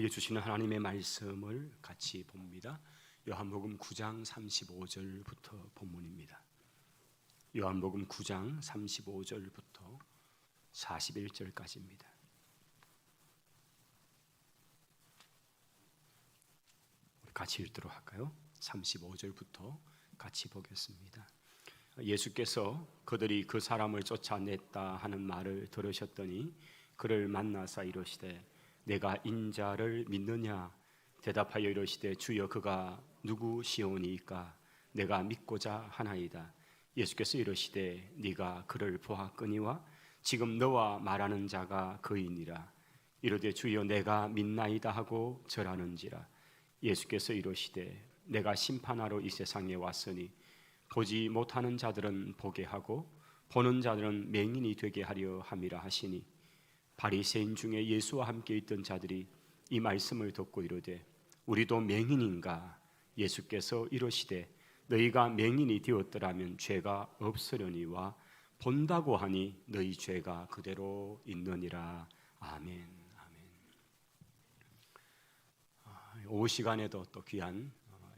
우리에게 주시는 하나님의 말씀을 같이 봅니다. 요한복음 9장 35절부터 본문입니다. 요한복음 9장 35절부터 41절까지입니다. 같이 읽도록 할까요? 35절부터 같이 보겠습니다. 예수께서 그들이 그 사람을 쫓아냈다 하는 말을 들으셨더니 그를 만나사 이르시되 내가 인자를 믿느냐? 대답하여 이르시되 주여 그가 누구시오니이까? 내가 믿고자 하나이다. 예수께서 이르시되 네가 그를 보았거니와 지금 너와 말하는 자가 그이니라. 이르되 주여 내가 믿나이다 하고 절하는지라. 예수께서 이르시되 내가 심판하러 이 세상에 왔으니 보지 못하는 자들은 보게 하고 보는 자들은 맹인이 되게 하려 함이라 하시니 바리새인 중에 예수와 함께 있던 자들이 이 말씀을 듣고 이르되 우리도 맹인인가? 예수께서 이르시되 너희가 맹인이 되었더라면 죄가 없으려니와 본다고 하니 너희 죄가 그대로 있느니라. 아멘. 오후 시간에도 또 귀한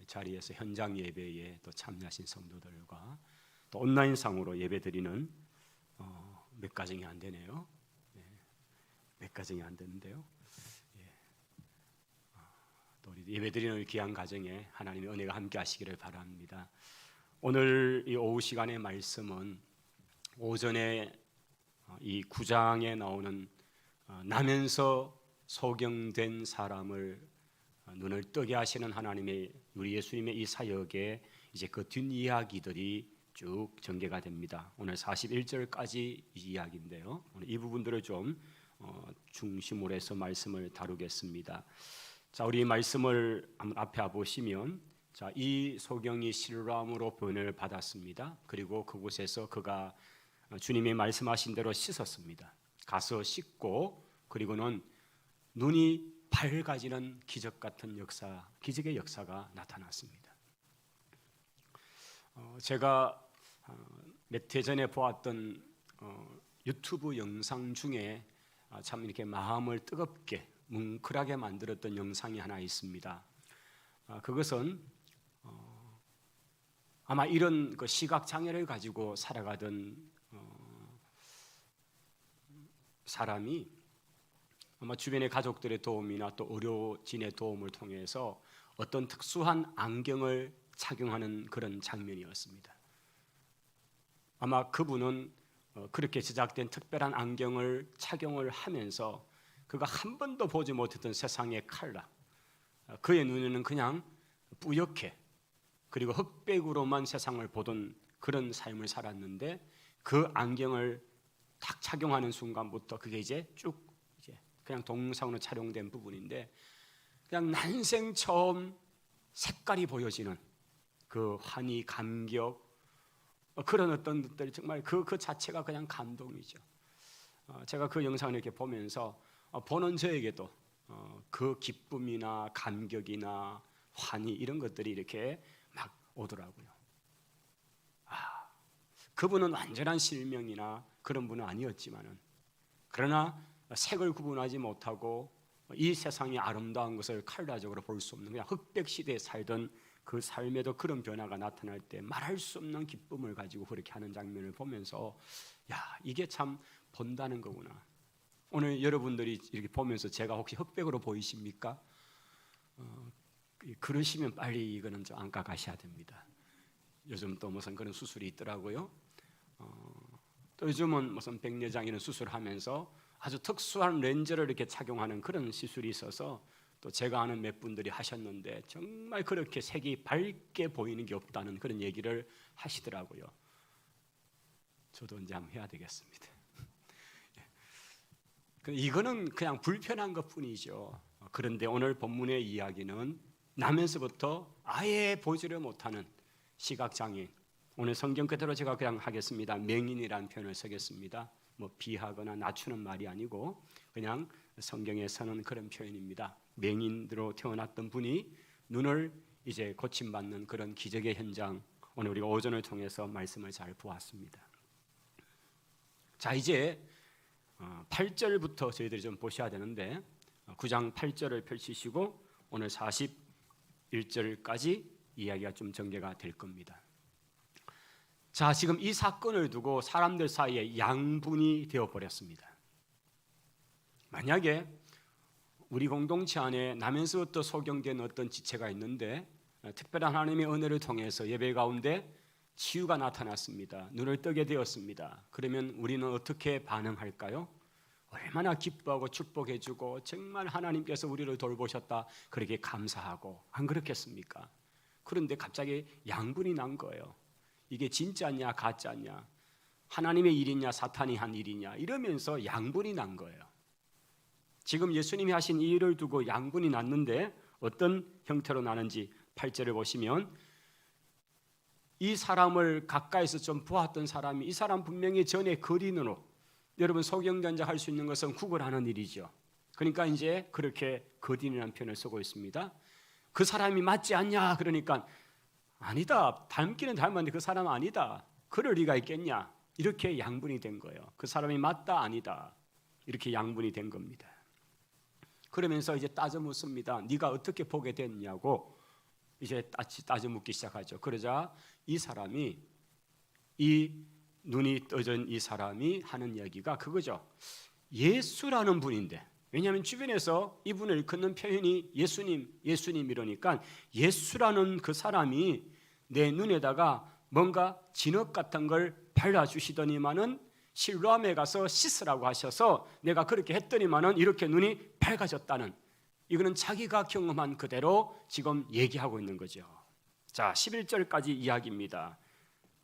자리에서 현장 예배에 또 참여하신 성도들과 또 온라인상으로 예배드리는 몇 가정이 안 되네요. 몇 가정이 안 되는데요. 또 우리 예배드리는 귀한 가정에 하나님의 은혜가 함께 하시기를 바랍니다. 오늘 이 오후 시간의 말씀은 오전에 이 9장에 나오는 나면서 소경된 사람을 눈을 뜨게 하시는 하나님의 우리 예수님의 이 사역에 이제 그 뒷이야기들이 쭉 전개가 됩니다. 오늘 41절까지 이 이야기인데요. 오늘 이 부분들을 좀 중심으로 해서 말씀을 다루겠습니다. 자, 우리 말씀을 앞에 보시면 자, 이 소경이 실로암으로 보냄을 받았습니다. 그리고 그곳에서 그가 주님이 말씀하신 대로 씻었습니다. 가서 씻고 그리고는 눈이 밝아지는 기적 같은 역사, 기적의 역사가 나타났습니다. 제가 몇 해 전에 보았던 유튜브 영상 중에 참 이렇게 마음을 뜨겁게 뭉클하게 만들었던 영상이 하나 있습니다. 그것은 아마 이런 그 시각 장애를 가지고 살아가던 사람이 아마 주변의 가족들의 도움이나 또 의료진의 도움을 통해서 어떤 특수한 안경을 착용하는 그런 장면이었습니다. 아마 그분은 그렇게 제작된 특별한 안경을 착용을 하면서 그가 한 번도 보지 못했던 세상의 컬러, 그의 눈에는 그냥 뿌옇게 그리고 흑백으로만 세상을 보던 그런 삶을 살았는데 그 안경을 딱 착용하는 순간부터 그게 이제 쭉 그냥 동영상으로 촬영된 부분인데 그냥 난생 처음 색깔이 보여지는 그 환희, 감격 그런 어떤 것들 정말 그 자체가 그냥 감동이죠. 제가 그 영상을 이렇게 보면서 보는 저에게도 그 기쁨이나 감격이나 환희 이런 것들이 이렇게 막 오더라고요. 그분은 완전한 실명이나 그런 분은 아니었지만은 그러나 색을 구분하지 못하고 이 세상의 아름다운 것을 컬러적으로 볼 수 없는 그냥 흑백 시대에 살던 그 삶에도 그런 변화가 나타날 때 말할 수 없는 기쁨을 가지고 그렇게 하는 장면을 보면서 야, 이게 참 본다는 거구나. 오늘 여러분들이 이렇게 보면서 제가 혹시 흑백으로 보이십니까? 그러시면 빨리 이거는 좀 안과 가셔야 됩니다. 요즘 또 무슨 그런 수술이 있더라고요. 또 요즘은 무슨 백내장 이런 수술하면서 아주 특수한 렌즈를 이렇게 착용하는 그런 시술이 있어서 또 제가 아는 몇 분들이 하셨는데 정말 그렇게 색이 밝게 보이는 게 없다는 그런 얘기를 하시더라고요. 저도 이제 한번 해야 되겠습니다. 이거는 그냥 불편한 것뿐이죠. 그런데 오늘 본문의 이야기는 나면서부터 아예 보지를 못하는 시각장애인, 오늘 성경 그대로 제가 그냥 하겠습니다. 맹인이라는 표현을 쓰겠습니다. 뭐 비하거나 낮추는 말이 아니고 그냥 성경에서는 그런 표현입니다. 맹인으로 태어났던 분이 눈을 이제 고침받는 그런 기적의 현장, 오늘 우리가 오전을 통해서 말씀을 잘 보았습니다. 자, 이제 8절부터 저희들이 좀 보셔야 되는데 9장 8절을 펼치시고 오늘 41절까지 이야기가 좀 전개가 될 겁니다. 자, 지금 이 사건을 두고 사람들 사이에 양분이 되어버렸습니다. 만약에 우리 공동체 안에 나면서부터 소경된 어떤 지체가 있는데 특별한 하나님의 은혜를 통해서 예배 가운데 치유가 나타났습니다. 눈을 뜨게 되었습니다. 그러면 우리는 어떻게 반응할까요? 얼마나 기뻐하고 축복해주고 정말 하나님께서 우리를 돌보셨다 그렇게 감사하고 안 그렇겠습니까? 그런데 갑자기 양분이 난 거예요. 이게 진짜냐 가짜냐, 하나님의 일이냐 사탄이 한 일이냐 이러면서 양분이 난 거예요. 지금 예수님이 하신 이 일을 두고 양분이 났는데 어떤 형태로 나는지 8절을 보시면 이 사람을 가까이서 좀 보았던 사람이 이 사람 분명히 전에 거린으로, 여러분 소경전자 할 수 있는 것은 구걸하는 일이죠. 그러니까 이제 그렇게 거린이라는 표현을 쓰고 있습니다. 그 사람이 맞지 않냐 그러니까 아니다, 닮기는 닮았는데 그 사람은 아니다, 그럴 리가 있겠냐, 이렇게 양분이 된 거예요. 그 사람이 맞다 아니다 이렇게 양분이 된 겁니다. 그러면서 이제 따져 묻습니다. 네가 어떻게 보게 됐냐고 이제 따져 묻기 시작하죠. 그러자 이 사람이, 이 눈이 떠진 이 사람이 하는 이야기가 그거죠. 예수라는 분인데, 왜냐하면 주변에서 이분을 일컫는 표현이 예수님, 예수님 이러니까 예수라는 그 사람이 내 눈에다가 뭔가 진흙 같은 걸 발라주시더니만은 실로암에 가서 씻으라고 하셔서 내가 그렇게 했더니만은 이렇게 눈이 밝아졌다는, 이거는 자기가 경험한 그대로 지금 얘기하고 있는 거죠. 자, 11절까지 이야기입니다.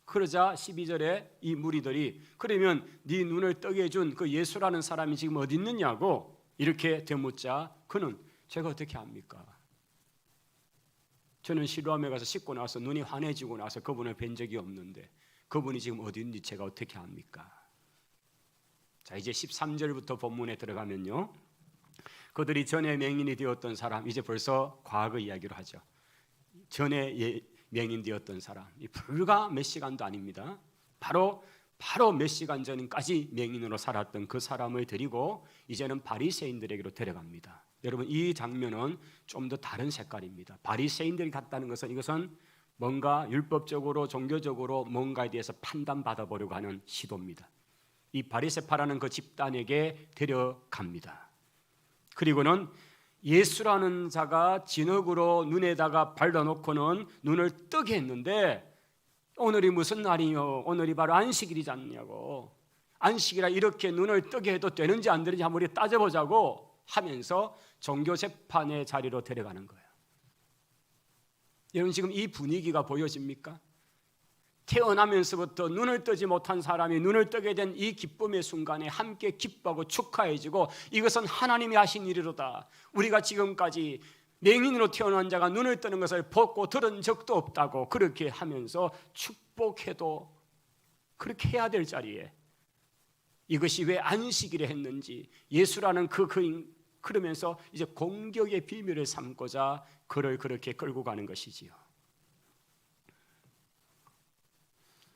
그러자 12절에 이 무리들이 그러면 네 눈을 뜨게 해준 그 예수라는 사람이 지금 어디 있느냐고 이렇게 되묻자 그는 제가 어떻게 압니까? 저는 실로암에 가서 씻고 나서 눈이 환해지고 나서 그분을 뵌 적이 없는데 그분이 지금 어디 있는지 제가 어떻게 압니까? 자, 이제 13절부터 본문에 들어가면요, 그들이 전에 맹인이 되었던 사람, 이제 벌써 과거 이야기로 하죠. 전에 맹인 되었던 사람, 불과 몇 시간도 아닙니다. 바로 몇 시간 전까지 맹인으로 살았던 그 사람을 데리고 이제는 바리새인들에게로 데려갑니다. 여러분, 이 장면은 좀 더 다른 색깔입니다. 바리새인들이 갔다는 것은 이것은 뭔가 율법적으로 종교적으로 뭔가에 대해서 판단받아 보려고 하는 시도입니다. 이 바리새파라는 그 집단에게 데려갑니다. 그리고는 예수라는 자가 진흙으로 눈에다가 발라놓고는 눈을 뜨게 했는데 오늘이 무슨 날이요? 오늘이 바로 안식일이지 않냐고, 안식이라 이렇게 눈을 뜨게 해도 되는지 안 되는지 한번 우리 따져보자고 하면서 종교재판의 자리로 데려가는 거예요. 여러분, 지금 이 분위기가 보여집니까? 태어나면서부터 눈을 뜨지 못한 사람이 눈을 뜨게 된 이 기쁨의 순간에 함께 기뻐하고 축하해지고 이것은 하나님이 하신 일이로다, 우리가 지금까지 맹인으로 태어난 자가 눈을 뜨는 것을 보고 들은 적도 없다고 그렇게 하면서 축복해도 그렇게 해야 될 자리에 이것이 왜 안식일에 했는지 예수라는 그러면서 이제 공격의 비밀을 삼고자 그를 그렇게 끌고 가는 것이지요.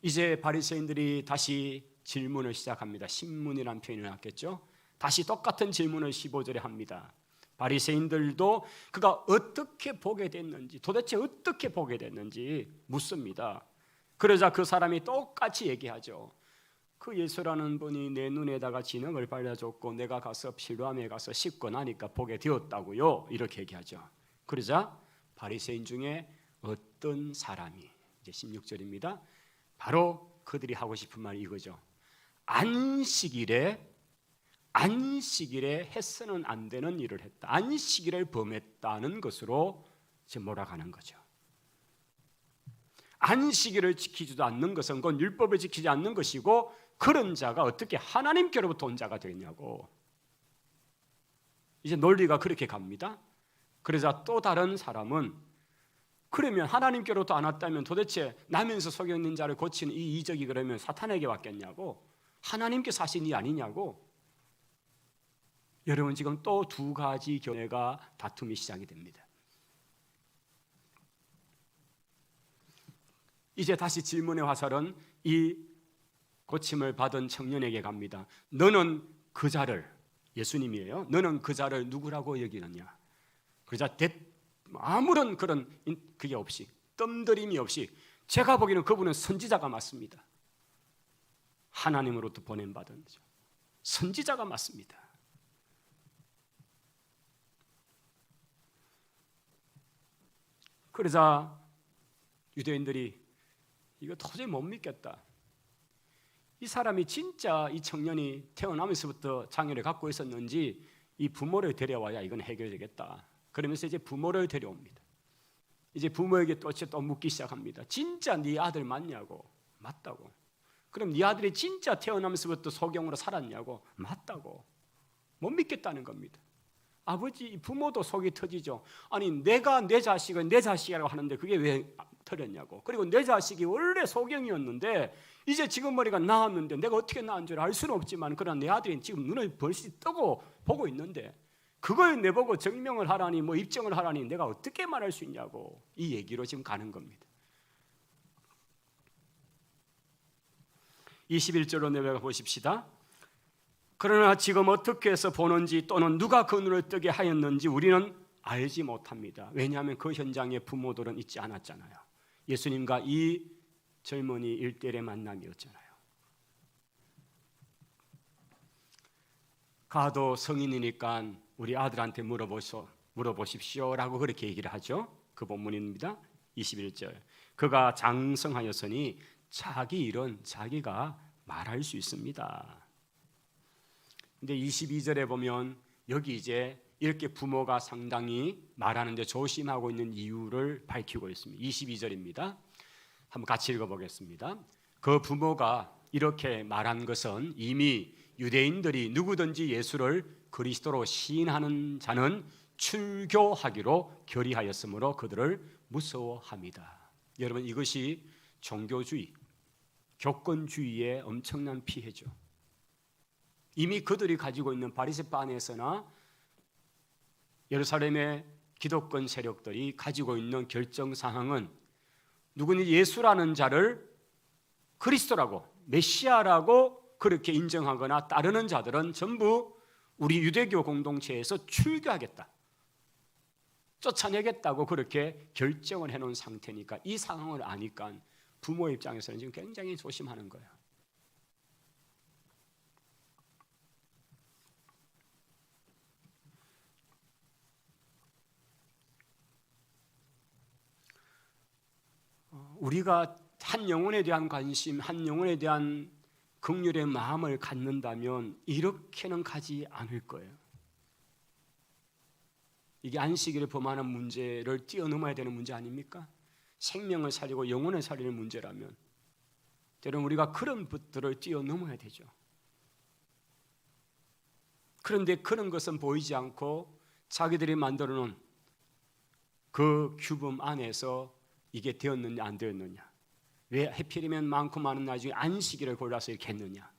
이제 바리새인들이 다시 질문을 시작합니다. 신문이라는 표현이 나왔겠죠. 다시 똑같은 질문을 15절에 합니다. 바리새인들도 그가 어떻게 보게 됐는지, 도대체 어떻게 보게 됐는지 묻습니다. 그러자 그 사람이 똑같이 얘기하죠. 그 예수라는 분이 내 눈에다가 진흙을 발라줬고 내가 가서 실로암에 가서 씻고 나니까 보게 되었다고요, 이렇게 얘기하죠. 그러자 바리새인 중에 어떤 사람이, 이제 16절입니다. 바로 그들이 하고 싶은 말이 이거죠. 안식일에 해서는 안 되는 일을 했다, 안식일을 범했다는 것으로 지금 몰아가는 거죠. 안식일을 지키지도 않는 것은 그건 율법을 지키지 않는 것이고 그런 자가 어떻게 하나님께로부터 온 자가 되겠냐고. 이제 논리가 그렇게 갑니다. 그러자 또 다른 사람은 그러면 하나님께로부터 안 왔다면 도대체 나면서 속여 있는 자를 고치는 이 이적이 그러면 사탄에게 왔겠냐고, 하나님께서 하신 일 아니냐고. 여러분, 지금 또 두 가지 견해가 다툼이 시작이 됩니다. 이제 다시 질문의 화살은 이 고침을 받은 청년에게 갑니다. 너는 그 자를, 예수님이에요. 너는 그 자를 누구라고 여기느냐? 그러자 아무런 그런 그게 없이, 뜸들임이 없이, 제가 보기에는 그분은 선지자가 맞습니다. 하나님으로부터 보냄받은 선지자가 맞습니다. 그러자 유대인들이 이거 도저히 못 믿겠다. 이 사람이 진짜 이 청년이 태어나면서부터 장애를 갖고 있었는지 이 부모를 데려와야 이건 해결되겠다. 그러면서 이제 부모를 데려옵니다. 이제 부모에게 또 묻기 시작합니다. 진짜 네 아들 맞냐고. 맞다고. 그럼 네 아들이 진짜 태어나면서부터 소경으로 살았냐고. 맞다고. 못 믿겠다는 겁니다. 아버지, 부모도 속이 터지죠. 아니 내가 내 자식을 내 자식이라고 하는데 그게 왜 터졌냐고. 그리고 내 자식이 원래 소경이었는데 이제 지금 머리가 나았는데 내가 어떻게 나은 줄 알 수는 없지만 그러나 내 아들이 지금 눈을 벌시 뜨고 보고 있는데 그걸 내보고 증명을 하라니 뭐 입증을 하라니 내가 어떻게 말할 수 있냐고. 이 얘기로 지금 가는 겁니다. 21절로 내려가 보십시다. 그러나 지금 어떻게 해서 보는지 또는 누가 그 눈을 뜨게 하였는지 우리는 알지 못합니다. 왜냐하면 그 현장에 부모들은 있지 않았잖아요. 예수님과 이 젊은이 1대1의 만남이었잖아요. 가도 성인이니까 우리 아들한테 물어보십시오라고 그렇게 얘기를 하죠. 그 본문입니다. 21절. 그가 장성하였으니 자기 일은 자기가 말할 수 있습니다. 근데 22절에 보면 여기 이제 이렇게 부모가 상당히 말하는데 조심하고 있는 이유를 밝히고 있습니다. 22절입니다. 한번 같이 읽어보겠습니다. 그 부모가 이렇게 말한 것은 이미 유대인들이 누구든지 예수를 그리스도로 시인하는 자는 출교하기로 결의하였으므로 그들을 무서워합니다. 여러분 이것이 종교주의, 교권주의의 엄청난 피해죠. 이미 그들이 가지고 있는 바리새파 안에서나 예루살렘의 기독권 세력들이 가지고 있는 결정사항은 누구니 예수라는 자를 그리스도라고 메시아라고 그렇게 인정하거나 따르는 자들은 전부 우리 유대교 공동체에서 출교하겠다, 쫓아내겠다고 그렇게 결정을 해놓은 상태니까 이 상황을 아니까 부모 입장에서는 지금 굉장히 조심하는 거예요. 우리가 한 영혼에 대한 관심, 한 영혼에 대한 긍휼의 마음을 갖는다면 이렇게는 가지 않을 거예요. 이게 안식일을 범하는 문제를 뛰어넘어야 되는 문제 아닙니까? 생명을 살리고 영혼을 살리는 문제라면 때로는 우리가 그런 것들을 뛰어넘어야 되죠. 그런데 그런 것은 보이지 않고 자기들이 만들어 놓은 그 규범 안에서 이게 되었느냐 안 되었느냐, 왜 하필이면 많고 많은 나중에 안식일을 골라서 이렇게 했느냐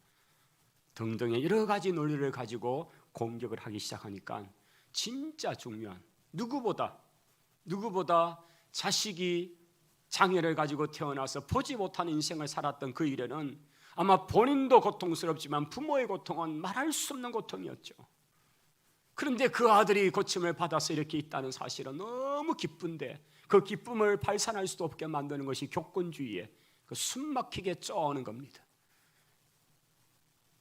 등등의 여러 가지 논리를 가지고 공격을 하기 시작하니까 진짜 중요한, 누구보다 자식이 장애를 가지고 태어나서 보지 못하는 인생을 살았던 그 일에는 아마 본인도 고통스럽지만 부모의 고통은 말할 수 없는 고통이었죠. 그런데 그 아들이 고침을 받아서 이렇게 있다는 사실은 너무 기쁜데 그 기쁨을 발산할 수도 없게 만드는 것이 교권주의의 그 숨막히게 쪼는 겁니다.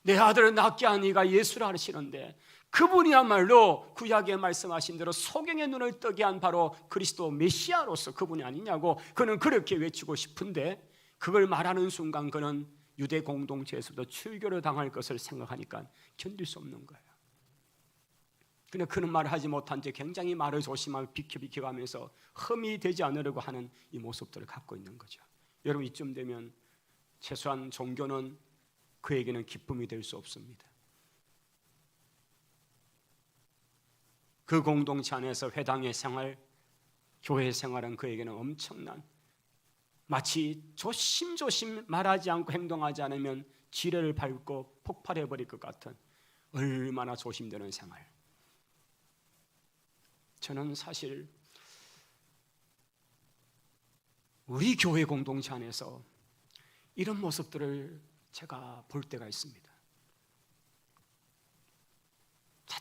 내 아들을 낳게 한 이가 예수라 하시는데 그분이야말로 구약에 말씀하신 대로 소경의 눈을 뜨게 한 바로 그리스도 메시아로서 그분이 아니냐고 그는 그렇게 외치고 싶은데 그걸 말하는 순간 그는 유대 공동체에서도 출교를 당할 것을 생각하니까 견딜 수 없는 거예요. 근데 그는 말을 하지 못한 채 굉장히 말을 조심하며 비켜가면서 흠이 되지 않으려고 하는 이 모습들을 갖고 있는 거죠. 여러분 이쯤 되면 최소한 종교는 그에게는 기쁨이 될 수 없습니다. 그 공동체 안에서 회당의 생활, 교회 생활은 그에게는 엄청난, 마치 조심조심 말하지 않고 행동하지 않으면 지뢰를 밟고 폭발해버릴 것 같은 얼마나 조심되는 생활. 저는 사실 우리 교회 공동체 안에서 이런 모습들을 제가 볼 때가 있습니다.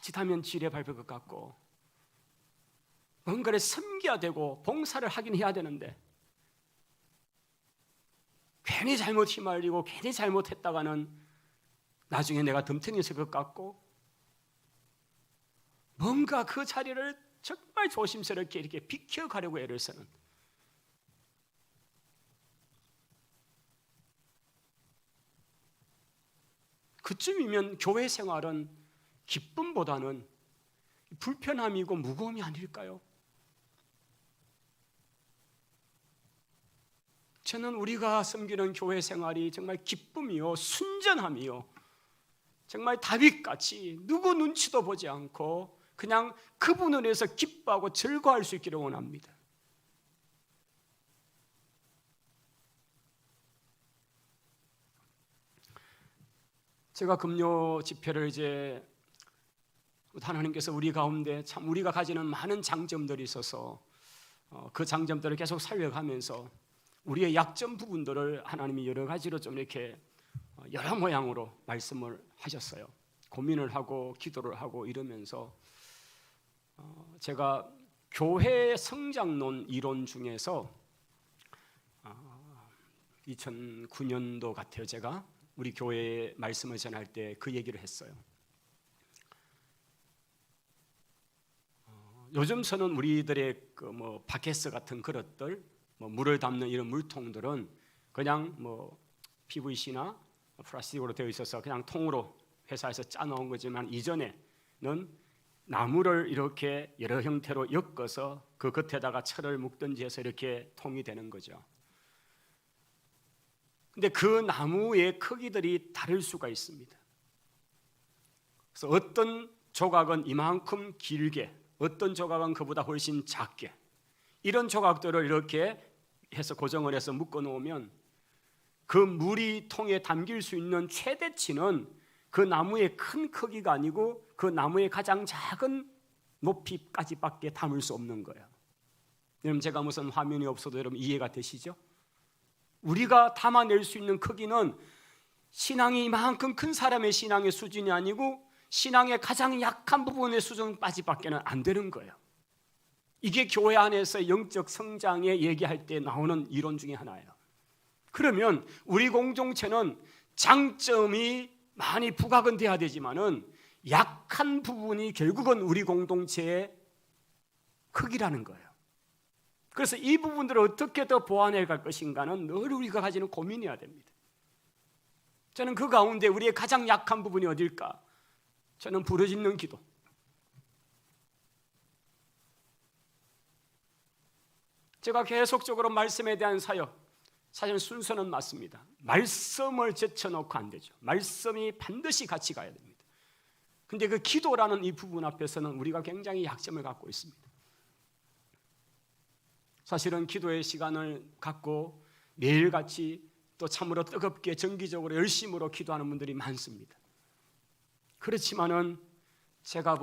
자칫하면 지뢰 밟을 것 같고 뭔가를 섬겨야 되고 봉사를 하긴 해야 되는데 괜히 잘못 휘말리고 괜히 잘못했다가는 나중에 내가 덤탱이 있을 것 같고 뭔가 그 자리를 정말 조심스럽게 이렇게 비켜가려고 애를 쓰는, 그쯤이면 교회 생활은 기쁨보다는 불편함이고 무거움이 아닐까요? 저는 우리가 섬기는 교회 생활이 정말 기쁨이요 순전함이요 정말 다윗같이 누구 눈치도 보지 않고 그냥 그분을 위해서 기뻐하고 즐거워할 수 있기를 원합니다. 제가 금요 집회를 이제 하나님께서 우리 가운데 참 우리가 가지는 많은 장점들이 있어서 그 장점들을 계속 살려가면서 우리의 약점 부분들을 하나님이 여러 가지로 좀 이렇게 여러 모양으로 말씀을 하셨어요. 고민을 하고 기도를 하고 이러면서 제가 교회 성장론 이론 중에서 2009년도 같아요. 제가 우리 교회에 말씀을 전할 때 그 얘기를 했어요. 요즘서는 우리들의 그 바켓스 같은 그릇들, 물을 담는 이런 물통들은 그냥 PVC나 플라스틱으로 되어 있어서 그냥 통으로 회사에서 짜놓은 거지만 이전에는 나무를 이렇게 여러 형태로 엮어서 그 겉에다가 철을 묶든지 해서 이렇게 통이 되는 거죠. 근데 그 나무의 크기들이 다를 수가 있습니다. 그래서 어떤 조각은 이만큼 길게, 어떤 조각은 그보다 훨씬 작게, 이런 조각들을 이렇게 해서 고정을 해서 묶어 놓으면 그 물이 통에 담길 수 있는 최대치는 그 나무의 큰 크기가 아니고 그 나무의 가장 작은 높이까지밖에 담을 수 없는 거예요. 여러분, 제가 무슨 화면이 없어도 여러분 이해가 되시죠? 우리가 담아낼 수 있는 크기는 신앙이 이만큼 큰 사람의 신앙의 수준이 아니고 신앙의 가장 약한 부분의 수준까지밖에는 안 되는 거예요. 이게 교회 안에서 영적 성장에 얘기할 때 나오는 이론 중에 하나예요. 그러면 우리 공동체는 장점이 많이 부각은 돼야 되지만은 약한 부분이 결국은 우리 공동체의 크기라는 거예요. 그래서 이 부분들을 어떻게 더 보완해 갈 것인가는 늘 우리가 가지는 고민이어야 됩니다. 저는 그 가운데 우리의 가장 약한 부분이 어딜까? 저는 부르짖는 기도. 제가 계속적으로 말씀에 대한 사역, 사실 순서는 맞습니다. 말씀을 제쳐놓고 안 되죠. 말씀이 반드시 같이 가야 됩니다. 근데 그 기도라는 이 부분 앞에서는 우리가 굉장히 약점을 갖고 있습니다. 사실은 기도의 시간을 갖고 매일같이 또 참으로 뜨겁게 정기적으로 열심으로 기도하는 분들이 많습니다. 그렇지만은 제가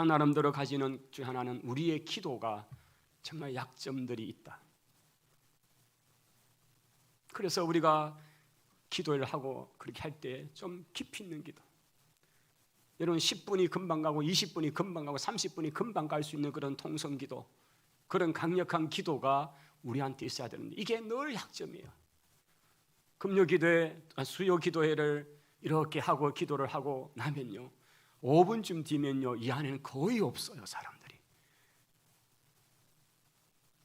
나름대로 가지는 중 하나는 우리의 기도가 정말 약점들이 있다. 그래서 우리가 기도를 하고 그렇게 할 때 좀 깊이 있는 기도, 여러분 10분이 금방 가고 20분이 금방 가고 30분이 금방 갈 수 있는 그런 통성기도, 그런 강력한 기도가 우리한테 있어야 되는데 이게 늘 약점이에요. 금요 기도회, 수요 기도회를 이렇게 하고 기도를 하고 나면요 5분쯤 뒤면요 이 안에는 거의 없어요. 사람들이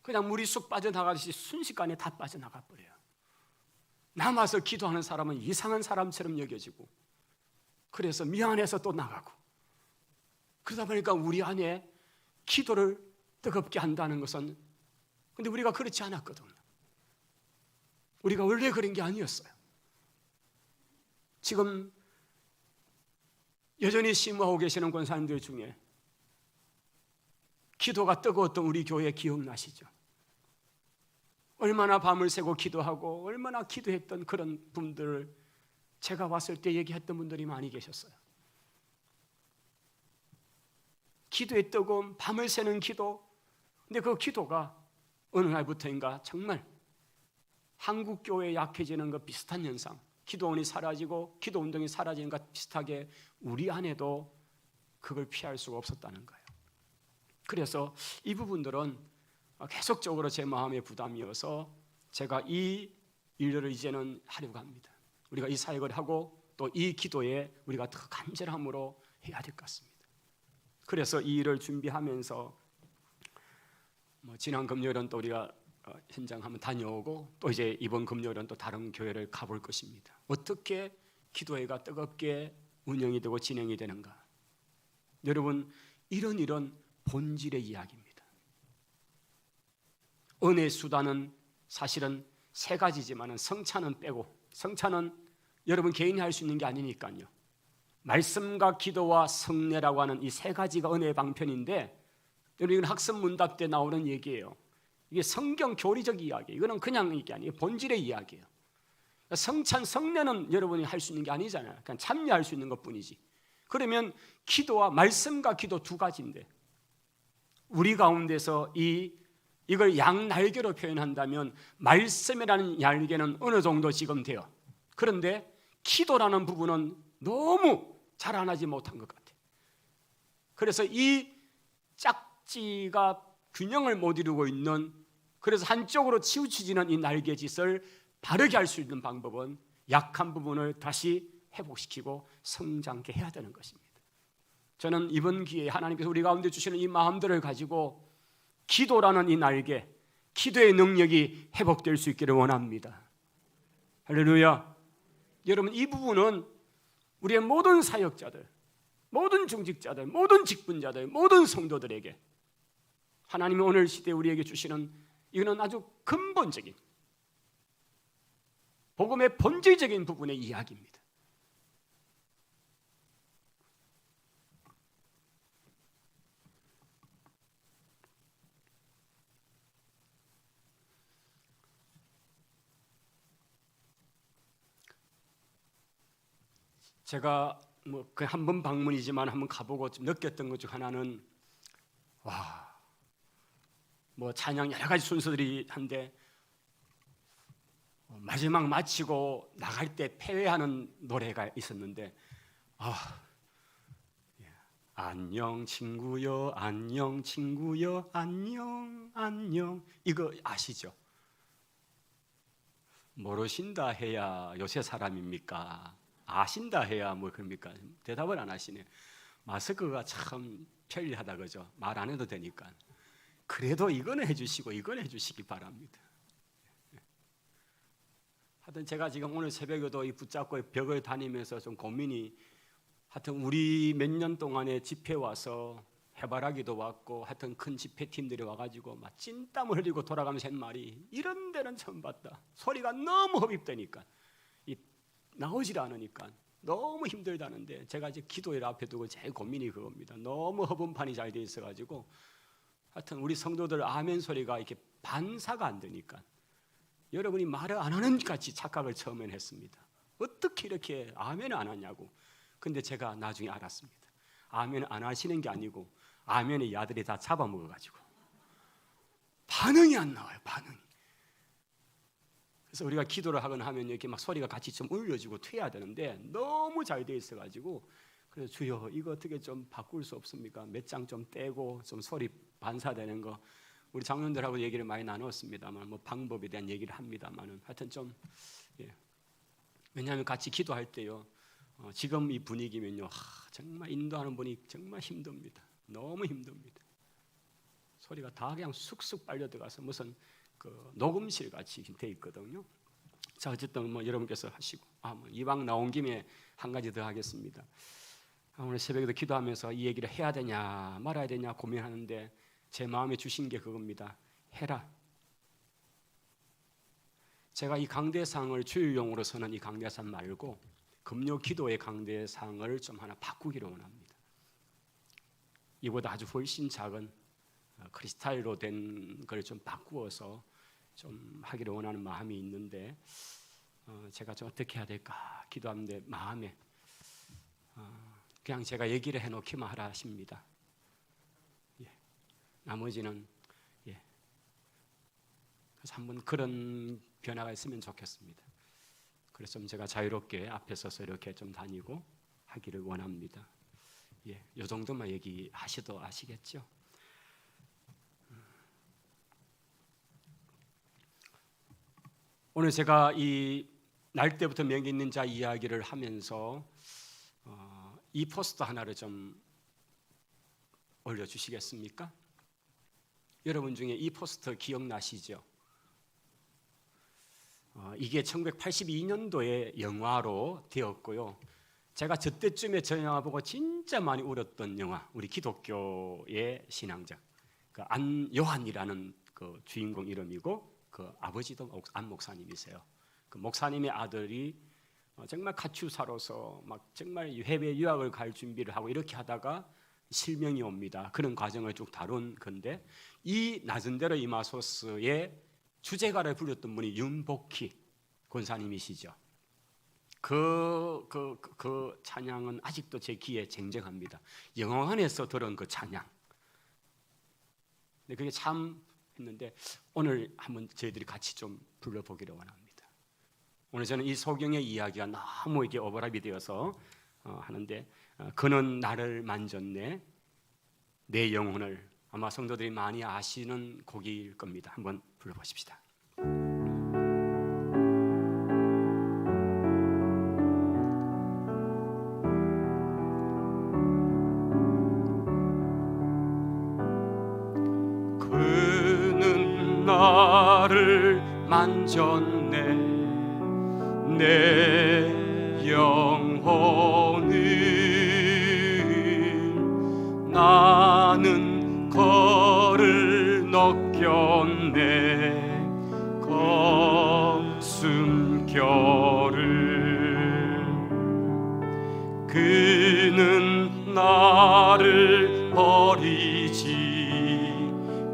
그냥 물이 쑥 빠져나가듯이 순식간에 다 빠져나가 버려요. 남아서 기도하는 사람은 이상한 사람처럼 여겨지고, 그래서 미안해서 또 나가고, 그러다 보니까 우리 안에 기도를 뜨겁게 한다는 것은, 근데 우리가 그렇지 않았거든요. 우리가 원래 그런 게 아니었어요. 지금 여전히 심호하고 계시는 권사님들 중에 기도가 뜨거웠던 우리 교회 기억나시죠? 얼마나 밤을 새고 기도하고 얼마나 기도했던 그런 분들을 제가 왔을 때 얘기했던 분들이 많이 계셨어요. 기도의 뜨거움, 밤을 새는 기도. 근데 그 기도가 어느 날부터인가 정말 한국 교회 약해지는 것 비슷한 현상, 기도원이 사라지고 기도운동이 사라지는 것 비슷하게 우리 안에도 그걸 피할 수가 없었다는 거예요. 그래서 이 부분들은 계속적으로 제 마음의 부담이어서 제가 이 일들을 이제는 하려고 합니다. 우리가 이 사역을 하고 또 이 기도에 우리가 더 간절함으로 해야 될 것 같습니다. 그래서 이 일을 준비하면서 지난 금요일은 또 우리가 현장 한번 다녀오고 또 이제 이번 금요일은 또 다른 교회를 가볼 것입니다. 어떻게 기도회가 뜨겁게 운영이 되고 진행이 되는가? 여러분, 이런 본질의 이야기입니다. 은혜의 수단은 사실은 세 가지지만 성찬은 빼고, 성찬은 여러분 개인이 할 수 있는 게 아니니까요. 말씀과 기도와 성례라고 하는 이 세 가지가 은혜의 방편인데, 여러분 이건 학습 문답 때 나오는 얘기예요. 이게 성경 교리적 이야기, 이거는 그냥 이게 아니에요. 본질의 이야기예요. 성찬, 성례는 여러분이 할 수 있는 게 아니잖아요. 그냥 참여할 수 있는 것뿐이지. 그러면 기도와 말씀과 기도 두 가지인데, 우리 가운데서 이걸 양날개로 표현한다면 말씀이라는 날개는 어느 정도 지금 돼요. 그런데 기도라는 부분은 너무 잘 안 하지 못한 것 같아요. 그래서 이 짝지가 균형을 못 이루고 있는, 그래서 한쪽으로 치우쳐지는 이 날개짓을 바르게 할 수 있는 방법은 약한 부분을 다시 회복시키고 성장케 해야 되는 것입니다. 저는 이번 기회에 하나님께서 우리 가운데 주시는 이 마음들을 가지고 기도라는 이 날개, 기도의 능력이 회복될 수 있기를 원합니다. 할렐루야. 여러분, 이 부분은 우리의 모든 사역자들, 모든 중직자들, 모든 직분자들, 모든 성도들에게 하나님이 오늘 시대에 우리에게 주시는, 이거는 아주 근본적인 복음의 본질적인 부분의 이야기입니다. 제가 그 한 번 방문이지만 한번 가보고 좀 느꼈던 것 중 하나는, 찬양 여러 가지 순서들이 한데 마지막 마치고 나갈 때 패회하는 노래가 있었는데, 안녕 친구여, 안녕 친구여, 안녕 안녕, 이거 아시죠? 모르신다 해야 요새 사람입니까? 아신다 해야 뭐 그럽니까? 대답을 안 하시네. 마스크가 참 편리하다, 그죠? 말 안 해도 되니까. 그래도 이거는 해주시고 이거는 해주시기 바랍니다. 하여튼 제가 지금 오늘 새벽에도 이 붙잡고 벽을 다니면서 좀 고민이, 하여튼 우리 몇 년 동안에 집회 와서 해바라기도 왔고 하여튼 큰 집회팀들이 와가지고 막 찐땀을 흘리고 돌아가면서 한 말이, 이런 데는 처음 봤다. 소리가 너무 흡입되니까, 나오질 않으니까 너무 힘들다는데, 제가 이제 기도를 앞에 두고 제일 고민이 그겁니다. 너무 허분판이 잘 돼 있어가지고 하여튼 우리 성도들 아멘 소리가 이렇게 반사가 안 되니까 여러분이 말을 안 하는 같이 착각을 처음엔 했습니다. 어떻게 이렇게 아멘을 안 하냐고. 근데 제가 나중에 알았습니다. 아멘을 안 하시는 게 아니고 아멘의 야들이 다 잡아먹어가지고 반응이 안 나와요. 반응이. 그래서 우리가 기도를 하거나 하면 이렇게 막 소리가 같이 좀 울려지고 튀어야 되는데 너무 잘 돼 있어가지고, 그래서 주여 이거 어떻게 좀 바꿀 수 없습니까? 몇 장 좀 떼고 좀 소리 반사되는 거. 우리 장로님들하고 얘기를 많이 나눴습니다만, 뭐 방법에 대한 얘기를 합니다만은, 하여튼 좀 왜냐하면 같이 기도할 때요, 지금 이 분위기면요, 정말 인도하는 분이 정말 힘듭니다. 너무 힘듭니다. 소리가 다 그냥 쑥쑥 빨려 들어가서 무슨 그 녹음실 같이 돼 있거든요. 자, 어쨌든 뭐 여러분께서 하시고, 이왕 나온 김에 한 가지 더 하겠습니다. 오늘 새벽에도 기도하면서 이 얘기를 해야 되냐 말아야 되냐 고민하는데 제 마음에 주신 게 그겁니다. 해라. 제가 이 강대상을 주일용으로 서는 이 강대상 말고 금요 기도의 강대상을 좀 하나 바꾸기를 원합니다. 이보다 아주 훨씬 작은 크리스탈로 된 걸 좀 바꾸어서 좀 하기를 원하는 마음이 있는데, 제가 좀 어떻게 해야 될까 기도하는데 마음에 그냥 제가 얘기를 해놓기만 하라 하십니다. 나머지는 그래서 한번 그런 변화가 있으면 좋겠습니다. 그래서 좀 제가 자유롭게 앞에 서서 이렇게 좀 다니고 하기를 원합니다. 이 정도만 얘기하셔도 아시겠죠? 오늘 제가 이 날 때부터 명예 있는 자 이야기를 하면서 이 포스터 하나를 좀 올려주시겠습니까? 여러분 중에 이 포스터 기억나시죠? 이게 1982년도에 영화로 되었고요. 제가 저때쯤에 저 영화 보고 진짜 많이 울었던 영화, 우리 기독교의 신앙자 그 안요한이라는 그 주인공 이름이고 그 아버지도 안 목사님이세요. 그 목사님의 아들이 정말 가추사로서 막 정말 해외 유학을 갈 준비를 하고 이렇게 하다가 실명이 옵니다. 그런 과정을 쭉 다룬 건데 이 낮은 대로 이마소스의 주제가를 불렀던 분이 윤복희 권사님이시죠. 그 찬양은 아직도 제 귀에 쟁쟁합니다. 영화관에서 들은 그 찬양. 근데 그게 참 했는데 오늘 한번 저희들이 같이 좀 불러보기를 원합니다. 오늘 저는 이 소경의 이야기가 너무 이게 오버랩이 되어서 하는데 그는 나를 만졌네 내 영혼을 아마 성도들이 많이 아시는 곡일 겁니다. 한번 불러보십시다. 그는 나를 만졌네 내 영혼을 나는 거를 넘겼네 숨결을 그는 나를 버리지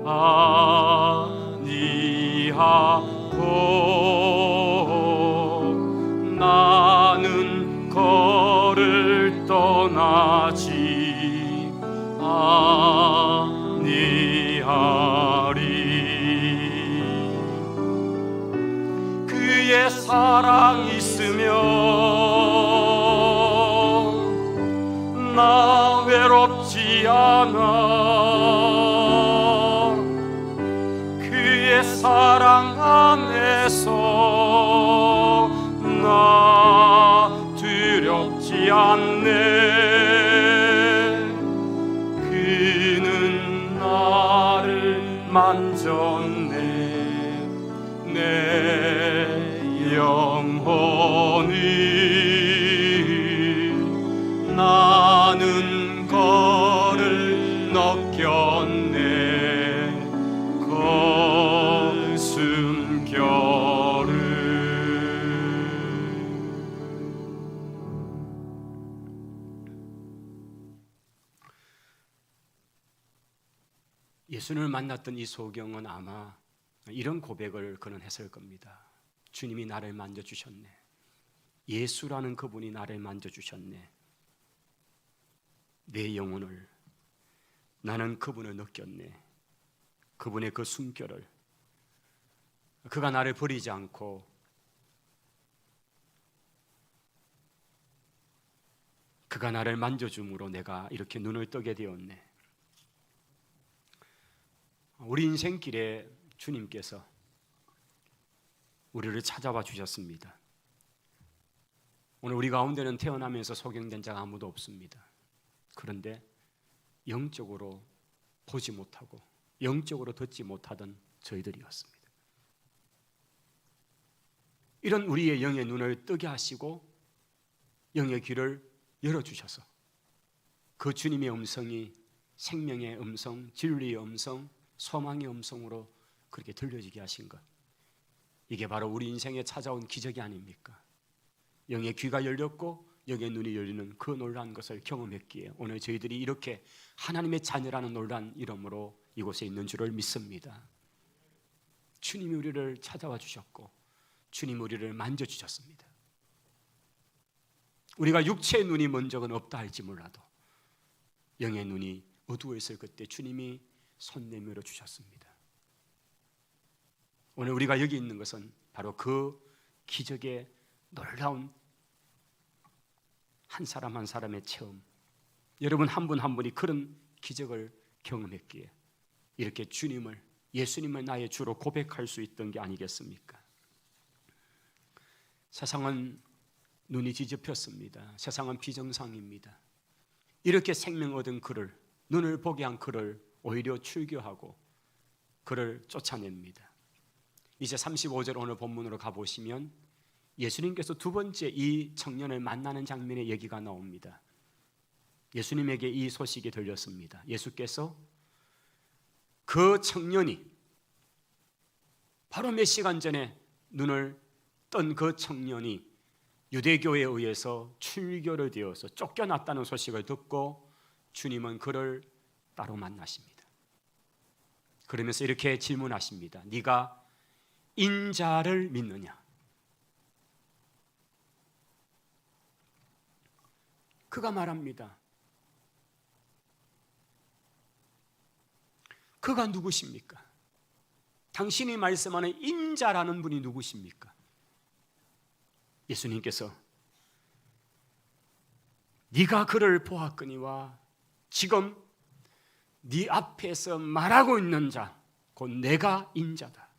아니하고 나는 거를 떠나지 아니하리 그의 사랑 있으면 나 외롭지 않아 그의 사랑 안에서 나 두렵지 않네 그는 나를 만졌네 내 영혼을 나는 거를 넘겼네 그 숨결을 예수님을 만났던 이 소경은 아마 이런 고백을 그는 했을 겁니다. 주님이 나를 만져주셨네. 예수라는 그분이 나를 만져주셨네. 내 영혼을 나는 그분을 느꼈네. 그분의 그 숨결을 그가 나를 버리지 않고 그가 나를 만져줌으로 내가 이렇게 눈을 뜨게 되었네. 우리 인생길에 주님께서 우리를 찾아와 주셨습니다. 오늘 우리 가운데는 태어나면서 소경된 자가 아무도 없습니다. 그런데 영적으로 보지 못하고 영적으로 듣지 못하던 저희들이었습니다. 이런 우리의 영의 눈을 뜨게 하시고 영의 귀를 열어주셔서 그 주님의 음성이 생명의 음성, 진리의 음성, 소망의 음성으로 그렇게 들려지게 하신 것, 이게 바로 우리 인생에 찾아온 기적이 아닙니까? 영의 귀가 열렸고 영의 눈이 열리는 그 놀라운 것을 경험했기에 오늘 저희들이 이렇게 하나님의 자녀라는 놀라운 이름으로 이곳에 있는 줄을 믿습니다. 주님이 우리를 찾아와 주셨고 주님이 우리를 만져주셨습니다. 우리가 육체의 눈이 먼저는 없다 할지 몰라도 영의 눈이 어두워 있을 그때 주님이 손 내밀어 주셨습니다. 오늘 우리가 여기 있는 것은 바로 그 기적의 놀라운 한 사람 한 사람의 체험, 여러분 한 분 한 분이 그런 기적을 경험했기에 이렇게 주님을, 예수님을 나의 주로 고백할 수 있던 게 아니겠습니까? 세상은 눈이 뒤집혔습니다. 세상은 비정상입니다. 이렇게 생명 얻은 그를, 눈을 보게 한 그를 오히려 출교하고 그를 쫓아냅니다. 이제 35절 오늘 본문으로 가보시면 예수님께서 두 번째 이 청년을 만나는 장면의 얘기가 나옵니다. 예수님에게 이 소식이 들렸습니다. 예수께서 그 청년이 바로 몇 시간 전에 눈을 뜬 그 청년이 유대교에 의해서 출교를 되어서 쫓겨났다는 소식을 듣고 주님은 그를 따로 만나십니다. 그러면서 이렇게 질문하십니다. 네가 인자를 믿느냐? 그가 말합니다. 그가 누구십니까? 당신이 말씀하는 인자라는 분이 누구십니까? 예수님께서 네가 그를 보았거니와 지금 네 앞에서 말하고 있는 자 곧 내가 인자다.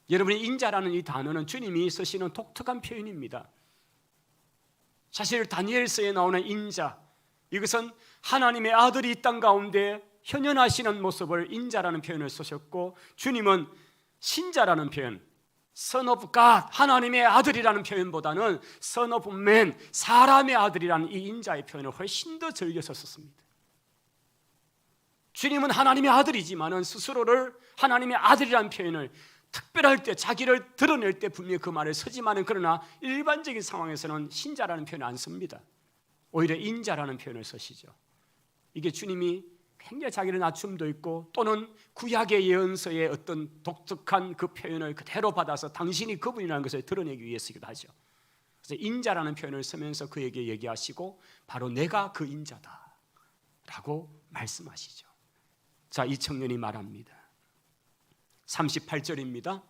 여러분이 인자라는 이 단어는 주님이 쓰시는 독특한 표현입니다. 사실 다니엘서에 나오는 인자, 이것은 하나님의 아들이 이 땅 가운데 현현하시는 모습을 인자라는 표현을 쓰셨고, 주님은 신자라는 표현, Son of God, 하나님의 아들이라는 표현보다는 Son of Man, 사람의 아들이라는 이 인자의 표현을 훨씬 더 즐겨서 썼습니다. 주님은 하나님의 아들이지만 스스로를 하나님의 아들이라는 표현을 특별할 때, 자기를 드러낼 때 분명히 그 말을 쓰지만, 그러나 일반적인 상황에서는 신자라는 표현을 안 씁니다. 오히려 인자라는 표현을 쓰시죠. 이게 주님이 굉장히 자기를 낮춤도 있고, 또는 구약의 예언서의 어떤 독특한 그 표현을 그대로 받아서 당신이 그분이라는 것을 드러내기 위해서기도 하죠. 그래서 인자라는 표현을 쓰면서 그에게 얘기하시고 바로 내가 그 인자다 라고 말씀하시죠. 자, 이 청년이 말합니다. 38절입니다.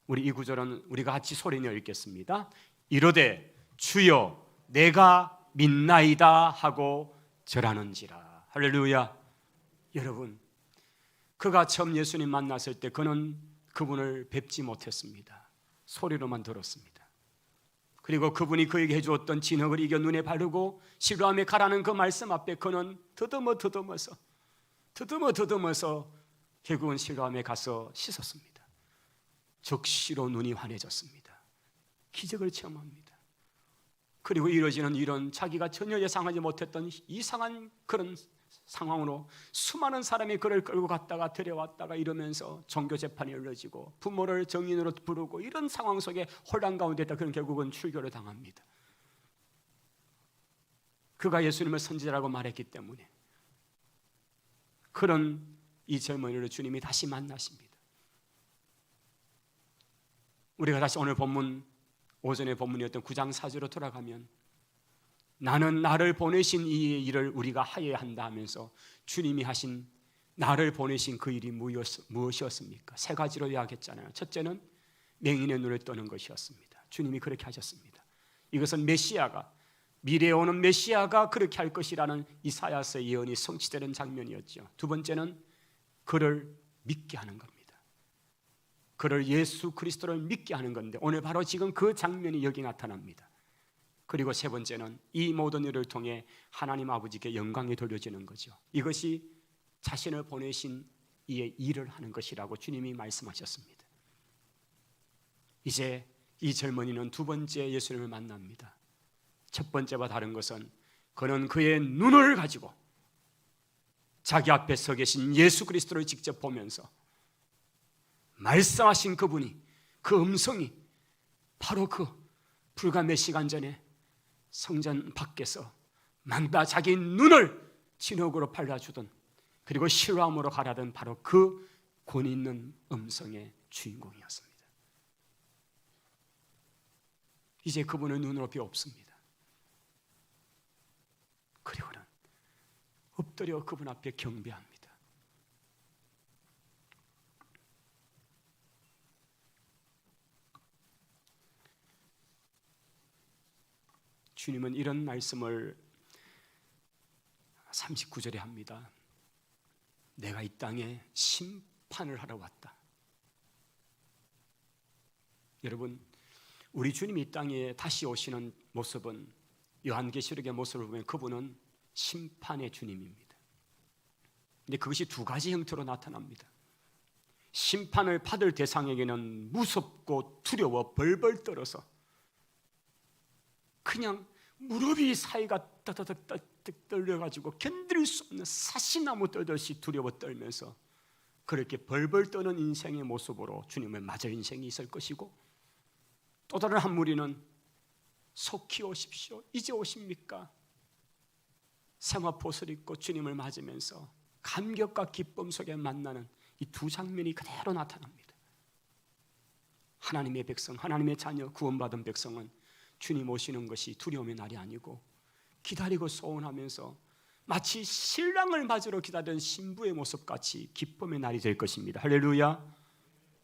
우리 이 구절은 우리가 같이 소리내어 읽겠습니다. 이르되 주여 내가 믿나이다 하고 절하는지라. 할렐루야. 여러분, 그가 처음 예수님 만났을 때 그는 그분을 뵙지 못했습니다. 소리로만 들었습니다. 그리고 그분이 그에게 해주었던 진흙을 이겨 눈에 바르고 시로암에 가라는 그 말씀 앞에 그는 더듬어서 결국은 시로암에 가서 씻었습니다. 즉시로 눈이 환해졌습니다. 기적을 체험합니다. 그리고 이루어지는 이런 자기가 전혀 예상하지 못했던 이상한 그런 상황으로 수많은 사람이 그를 끌고 갔다가 데려왔다가 이러면서 종교 재판이 열려지고 부모를 정인으로 부르고 이런 상황 속에 혼란 가운데 있다. 그는 결국은 출교를 당합니다. 그가 예수님을 선지자라고 말했기 때문에 그런 이 젊은이를 주님이 다시 만나십니다. 우리가 다시 오늘 본문, 오전의 본문이었던 9장 4절로 돌아가면 나는 나를 보내신 이 일을 우리가 하여야 한다 하면서 주님이 하신 나를 보내신 그 일이 무엇이었습니까? 세 가지로 이야기했잖아요. 첫째는 맹인의 눈을 뜨는 것이었습니다. 주님이 그렇게 하셨습니다. 이것은 메시아가, 미래에 오는 메시아가 그렇게 할 것이라는 이사야서의 예언이 성취되는 장면이었죠. 두 번째는 그를 믿게 하는 겁니다. 그를 예수 그리스도를 믿게 하는 건데 오늘 바로 지금 그 장면이 여기 나타납니다. 그리고 세 번째는 이 모든 일을 통해 하나님 아버지께 영광이 돌려지는 거죠. 이것이 자신을 보내신 이의 일을 하는 것이라고 주님이 말씀하셨습니다. 이제 이 젊은이는 두 번째 예수님을 만납니다. 첫 번째와 다른 것은 그는 그의 눈을 가지고 자기 앞에 서 계신 예수 그리스도를 직접 보면서 말씀하신 그분이, 그 음성이 바로 그 불과 몇 시간 전에 성전 밖에서 만다 자기 눈을 진흙으로 발라주던, 그리고 시로암으로 가라던 바로 그 권 있는 음성의 주인공이었습니다. 이제 그분의 눈높이 없습니다. 그리고는 엎드려 그분 앞에 경배합니다. 주님은 이런 말씀을 39절에 합니다. 내가 이 땅에 심판을 하러 왔다. 여러분, 우리 주님이 이 땅에 다시 오시는 모습은, 요한계시록의 모습을 보면 그분은 심판의 주님입니다. 근데 그것이 두 가지 형태로 나타납니다. 심판을 받을 대상에게는 무섭고 두려워 벌벌 떨어서 그냥 무릎이 사이가 따뜻 떨려가지고 견딜 수 없는 사시나무 떨듯이 두려워 떨면서 그렇게 벌벌 떠는 인생의 모습으로 주님을 맞을 인생이 있을 것이고, 또 다른 한 무리는 속히 오십시오, 이제 오십니까? 세마포를 입고 주님을 맞으면서 감격과 기쁨 속에 만나는 이 두 장면이 그대로 나타납니다. 하나님의 백성, 하나님의 자녀, 구원받은 백성은 주님 오시는 것이 두려움의 날이 아니고 기다리고 소원하면서 마치 신랑을 맞으러 기다리는 신부의 모습같이 기쁨의 날이 될 것입니다. 할렐루야.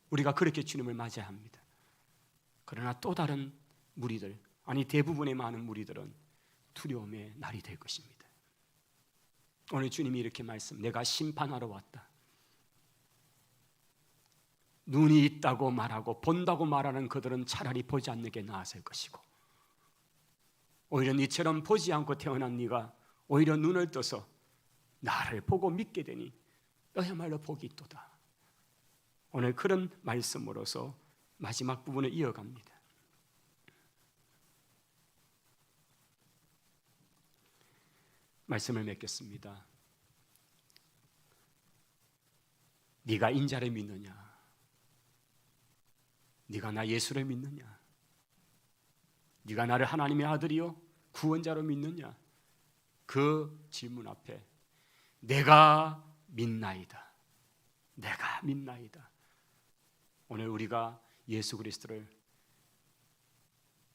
우리가 그렇게 주님을 맞아야 합니다. 그러나 또 다른 무리들, 아니 대부분의 많은 무리들은 두려움의 날이 될 것입니다. 오늘 주님이 이렇게 내가 심판하러 왔다. 눈이 있다고 말하고 본다고 말하는 그들은 차라리 보지 않는 게 나았을 것이고, 오히려 니처럼 보지 않고 태어난 네가 오히려 눈을 떠서 나를 보고 믿게 되니 너야말로 복이 있도다. 오늘 그런 말씀으로서 마지막 부분을 이어갑니다. 말씀을 맺겠습니다. 네가 인자를 믿느냐? 네가 나 예수를 믿느냐? 네가 나를 하나님의 아들이요 구원자로 믿느냐? 그 질문 앞에 내가 믿나이다. 내가 믿나이다. 오늘 우리가 예수 그리스도를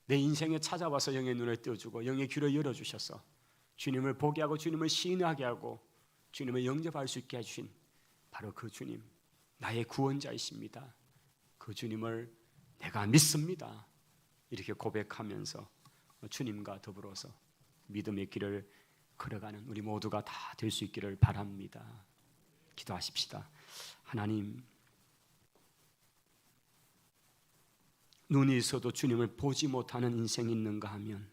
내 인생에 찾아와서 영의 눈을 떼어주고 영의 귀를 열어주셔서 주님을 보게 하고 주님을 신뢰하게 하고 주님을 영접할 수 있게 해주신 바로 그 주님, 나의 구원자이십니다. 그 주님을 내가 믿습니다. 이렇게 고백하면서 주님과 더불어서 믿음의 길을 걸어가는 우리 모두가 다 될 수 있기를 바랍니다. 기도하십시다. 하나님, 눈이 있어도 주님을 보지 못하는 인생이 있는가 하면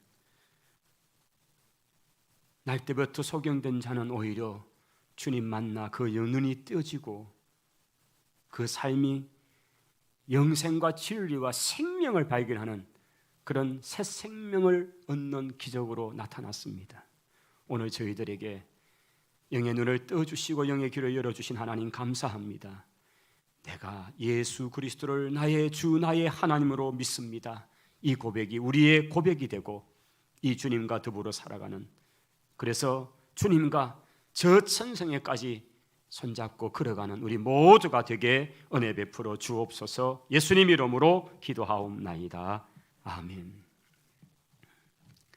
날 때부터 소경된 자는 오히려 주님 만나 그 눈이 뜨어지고 그 삶이 영생과 진리와 생명을 발견하는 그런 새 생명을 얻는 기적으로 나타났습니다. 오늘 저희들에게 영의 눈을 떠주시고 영의 귀를 열어주신 하나님 감사합니다. 내가 예수 그리스도를 나의 주 나의 하나님으로 믿습니다. 이 고백이 우리의 고백이 되고 이 주님과 더불어 살아가는, 그래서 주님과 저 천성에까지 손잡고 걸어가는 우리 모두가 되게 은혜 베풀어 주옵소서. 예수님 이름으로 기도하옵나이다. 아멘.